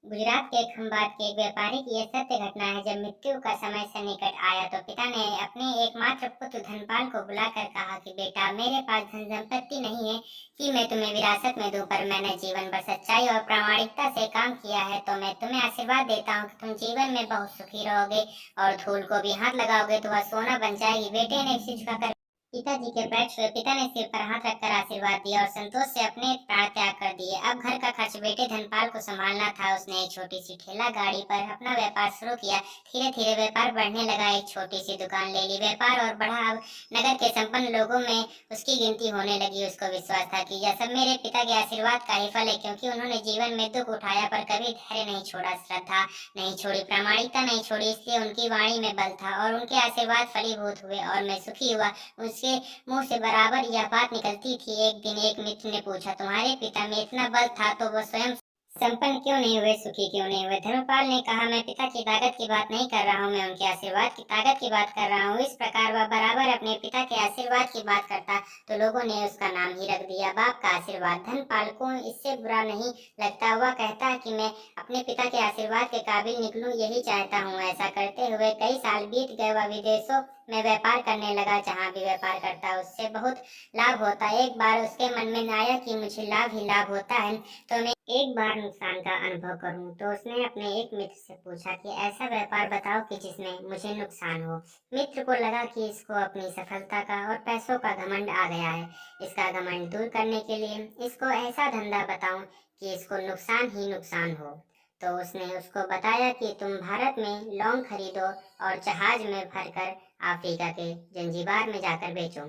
गुजरात के खंबात के एक व्यापारी की यह सत्य घटना है। जब मृत्यु का समय सन्निकट आया तो पिता ने अपने एकमात्र पुत्र धनपाल को बुलाकर कहा कि बेटा, मेरे पास धन संपत्ति नहीं है कि मैं तुम्हें विरासत में दूं, पर मैंने जीवन भर सच्चाई और प्रामाणिकता से काम किया है, तो मैं तुम्हें आशीर्वाद देता हूँ कि तुम जीवन में बहुत सुखी रहोगे और धूल को भी हाथ लगाओगे तो वह सोना बन जाएगी। बेटे ने सिर झुकाकर पिताजी के पैर छुए। पिता ने सिर पर हाथ रखकर आशीर्वाद दिया और संतोष से अपने प्राण त्याग कर दिए। अब घर का खर्च बेटे धनपाल को संभालना था। उसने एक छोटी सी ठेला गाड़ी पर अपना व्यापार शुरू किया। धीरे धीरे व्यापार बढ़ने लगा। एक छोटी सी दुकान ले ली। व्यापार और बढ़ा। अब नगर के संपन्न लोगों में उसकी गिनती होने लगी। उसको विश्वास था कि यह सब मेरे पिता के आशीर्वाद का ही फल है, क्योंकि उन्होंने जीवन में दुख उठाया पर कभी धैर्य नहीं छोड़ा, श्रद्धा नहीं छोड़ी, प्रामाणिकता नहीं छोड़ी। इसलिए उनकी वाणी में बल था और उनके आशीर्वाद फलीभूत हुए और मैं सुखी हुआ। उसके मुंह से बराबर यह बात निकलती थी। एक दिन एक मित्र ने पूछा, तुम्हारे पिता में इतना बल था तो वह स्वयं संपन्न क्यों नहीं हुए, सुखी क्यों नहीं हुए? धर्मपाल ने कहा, मैं पिता की ताकत की बात नहीं कर रहा हूँ, मैं उनके आशीर्वाद की ताकत की बात कर रहा हूँ। इस प्रकार वह बराबर अपने पिता के आशीर्वाद की बात करता तो लोगों ने उसका नाम ही रख दिया, बाप का आशीर्वाद। धनपाल को इससे बुरा नहीं लगता। वह कहता है कि मैं अपने पिता के आशीर्वाद के काबिल निकलूं, यही चाहता हूँ। ऐसा करते हुए कई साल बीत गए। वह विदेशों में व्यापार करने लगा। जहाँ भी व्यापार करता उससे बहुत लाभ होता। एक बार उसके मन में आया कि मुझे लाभ ही लाभ होता है, तो मैं एक बार नुकसान का अनुभव करूं। तो उसने अपने एक मित्र से पूछा कि ऐसा व्यापार बताओ कि जिसमें मुझे नुकसान हो। मित्र को लगा कि इसको अपनी सफलता का और पैसों का घमंड आ गया है। इसका घमंड दूर करने के लिए इसको ऐसा धंधा बताऊं कि इसको नुकसान ही नुकसान हो। तो उसने उसको बताया कि तुम भारत में लौंग खरीदो और जहाज में भरकर अफ्रीका के जंजीबार में जाकर बेचो।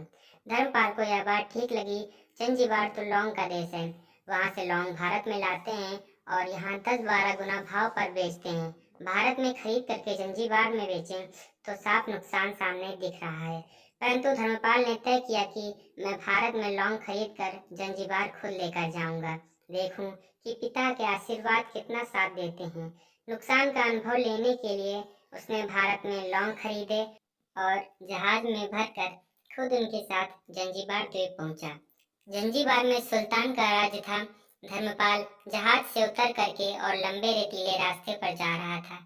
धर्मपाल को यह बात ठीक लगी। जंजीबार तो लौंग का देश है। वहां से लौंग भारत में लाते हैं और यहाँ 10-12 गुना भाव पर बेचते हैं। भारत में खरीद करके जंजीबार में बेचें तो साफ नुकसान सामने दिख रहा है। परंतु धर्मपाल ने तय किया कि मैं भारत में लौंग खरीद कर जंजीबार खुद लेकर जाऊंगा, देखूं कि पिता के आशीर्वाद कितना साथ देते हैं। नुकसान का अनुभव लेने के लिए उसने भारत में लौंग खरीदे और जहाज में भरकर खुद उनके साथ जंजीबार द्वीप पहुंचा। जंजीबार में सुल्तान का राज्य था। धर्मपाल जहाज से उतर करके और लंबे रेतीले रास्ते पर जा रहा था।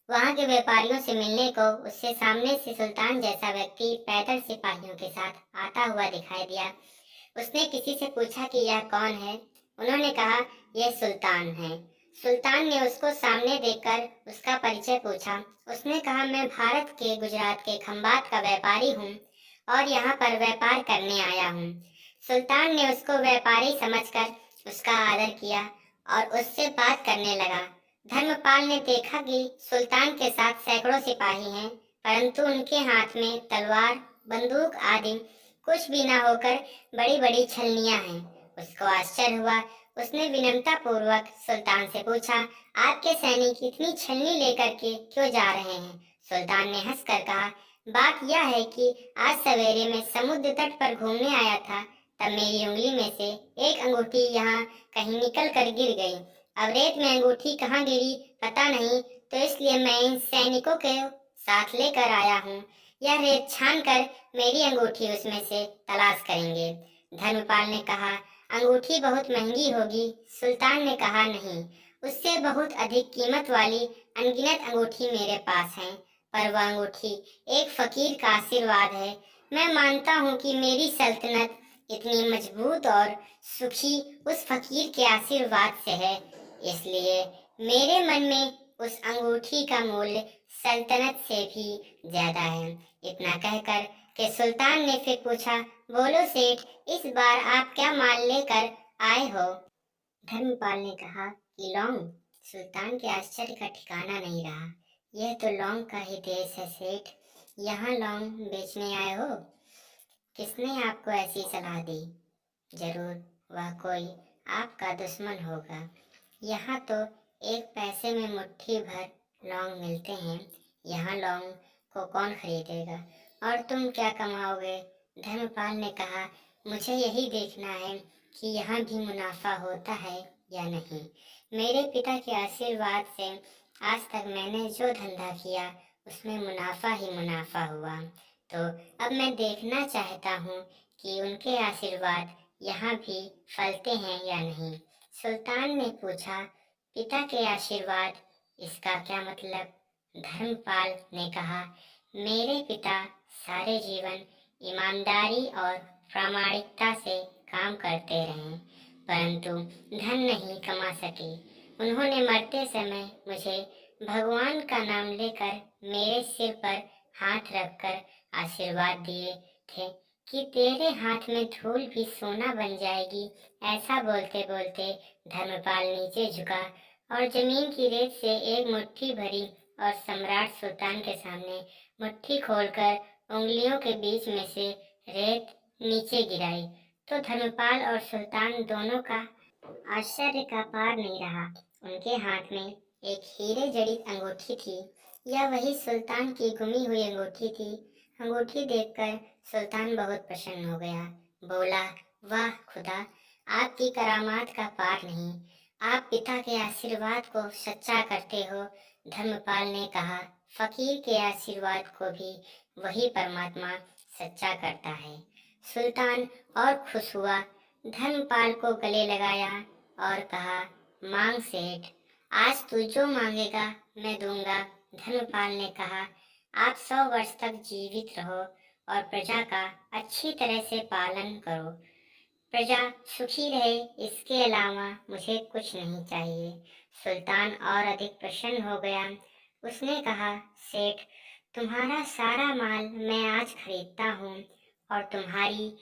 वहां के व्यापारियों से मिलने को उससे सामने से सुल्तान जैसा व्यक्ति पैदल सिपाहियों के साथ आता हुआ दिखाई दिया। उसने किसी से पूछा कि यह कौन है। उन्होंने कहा, यह सुल्तान है। सुल्तान ने उसको सामने देखकर उसका परिचय पूछा। उसने कहा, मैं भारत के गुजरात के खंबात का व्यापारी हूँ और यहाँ पर व्यापार करने आया हूँ। सुल्तान ने उसको व्यापारी समझकर उसका आदर किया और उससे बात करने लगा। धर्मपाल ने देखा कि सुल्तान के साथ सैकड़ों सिपाही हैं, परंतु उनके हाथ में तलवार, बंदूक आदि कुछ भी न होकर बड़ी बड़ी छलनियां हैं। उसको आश्चर्य हुआ। उसने विनम्रता पूर्वक सुल्तान से पूछा, आपके सैनिक इतनी छलनी लेकर के क्यों जा रहे हैं? सुल्तान ने हंसकर कहा, बात यह है कि आज सवेरे मैं समुद्र तट पर घूमने आया था, तब मेरी उंगली में से एक अंगूठी यहाँ कहीं निकल कर गिर गई। अब रेत में अंगूठी कहाँ गिरी पता नहीं, तो इसलिए मैं इन सैनिकों के साथ लेकर आया हूँ। यह रेत छान कर मेरी अंगूठी उसमें से तलाश करेंगे। धर्मपाल ने कहा, अंगूठी बहुत महंगी होगी। सुल्तान ने कहा, नहीं, उससे बहुत अधिक कीमत वाली अनगिनत अंगूठी मेरे पास है, पर वह अंगूठी एक फकीर का आशीर्वाद है। मैं मानता हूँ कि मेरी सल्तनत इतनी मजबूत और सुखी उस फकीर के आशीर्वाद से है, इसलिए मेरे मन में उस अंगूठी का मूल्य सल्तनत से भी ज्यादा है। इतना कहकर के सुल्तान ने फिर पूछा, बोलो सेठ, इस बार आप क्या माल लेकर आए हो? धर्मपाल ने कहा कि लौंग। सुल्तान के आश्चर्य का ठिकाना नहीं रहा। यह तो लौंग का ही देश है सेठ, यहाँ लौंग बेचने आए हो? किसने आपको ऐसी सलाह दी? जरूर वह कोई आपका दुश्मन होगा। यहाँ तो एक पैसे में मुट्ठी भर लौंग मिलते हैं। यहाँ लौंग को कौन खरीदेगा? और तुम क्या कमाओगे? धर्मपाल ने कहा, मुझे यही देखना है कि यहाँ भी मुनाफा होता है या नहीं। मेरे पिता के आशीर्वाद से आज तक मैंने जो धंधा किया उसमें मुनाफा ही मुनाफा हुआ, तो अब मैं देखना चाहता हूँ कि उनके आशीर्वाद यहाँ भी फलते हैं या नहीं। सुल्तान ने पूछा, पिता के आशीर्वाद, इसका क्या मतलब? धर्मपाल ने कहा, मेरे पिता सारे जीवन ईमानदारी और प्रामाणिकता से काम करते रहे, परंतु धन नहीं कमा सके। उन्होंने मरते समय मुझे भगवान का नाम लेकर मेरे सिर पर हाथ रखकर आशीर्वाद दिए थे कि तेरे हाथ में धूल भी सोना बन जाएगी। ऐसा बोलते बोलते धर्मपाल नीचे झुका और जमीन की रेत से एक मुट्ठी भरी और सम्राट सुल्तान के सामने मुट्ठी खोलकर उंगलियों के बीच में से रेत नीचे गिराई तो धर्मपाल और सुल्तान दोनों का आश्चर्य का पार नहीं रहा। उनके हाथ में एक हीरे जड़ित अंगूठी थी। यह वही सुल्तान की गुमी हुई अंगूठी थी। अंगूठी देखकर सुल्तान बहुत प्रसन्न हो गया। बोला, वाह खुदा, आपकी करामात का पार नहीं। आप पिता के आशीर्वाद को सच्चा करते हो। धर्मपाल ने कहा, फकीर के आशीर्वाद को भी वही परमात्मा सच्चा करता है। सुल्तान और खुश हुआ, धर्मपाल को गले लगाया और कहा, मांग सेठ, आज तू जो मांगेगा मैं दूंगा। धर्मपाल ने कहा, आप 100 वर्ष तक जीवित रहो और प्रजा का अच्छी तरह से पालन करो। प्रजा सुखी रहे, इसके अलावा मुझे कुछ नहीं चाहिए। सुल्तान और अधिक प्रसन्न हो गया। उसने कहा, सेठ, तुम्हारा सारा माल मैं आज खरीदता हूँ और तुम्हारी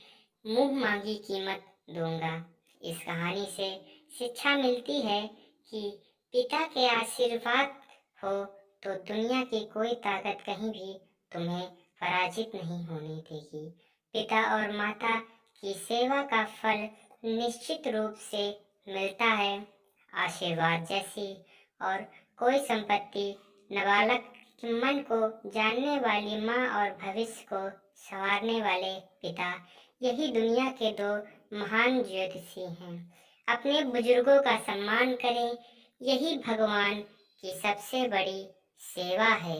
मुंह मांगी कीमत दूंगा। इस कहानी से शिक्षा मिलती है कि पिता के आशीर्वाद हो तो दुनिया की कोई ताकत कहीं भी तुम्हें पराजित नहीं होने देगी। पिता और माता की सेवा का फल निश्चित रूप से मिलता है। आशीर्वाद जैसी और कोई संपत्ति नाबालग मन को जानने वाली माँ और भविष्य को संवारने वाले पिता, यही दुनिया के 2 महान ज्योतिषी हैं। अपने बुजुर्गों का सम्मान करें, यही भगवान की सबसे बड़ी सेवा है।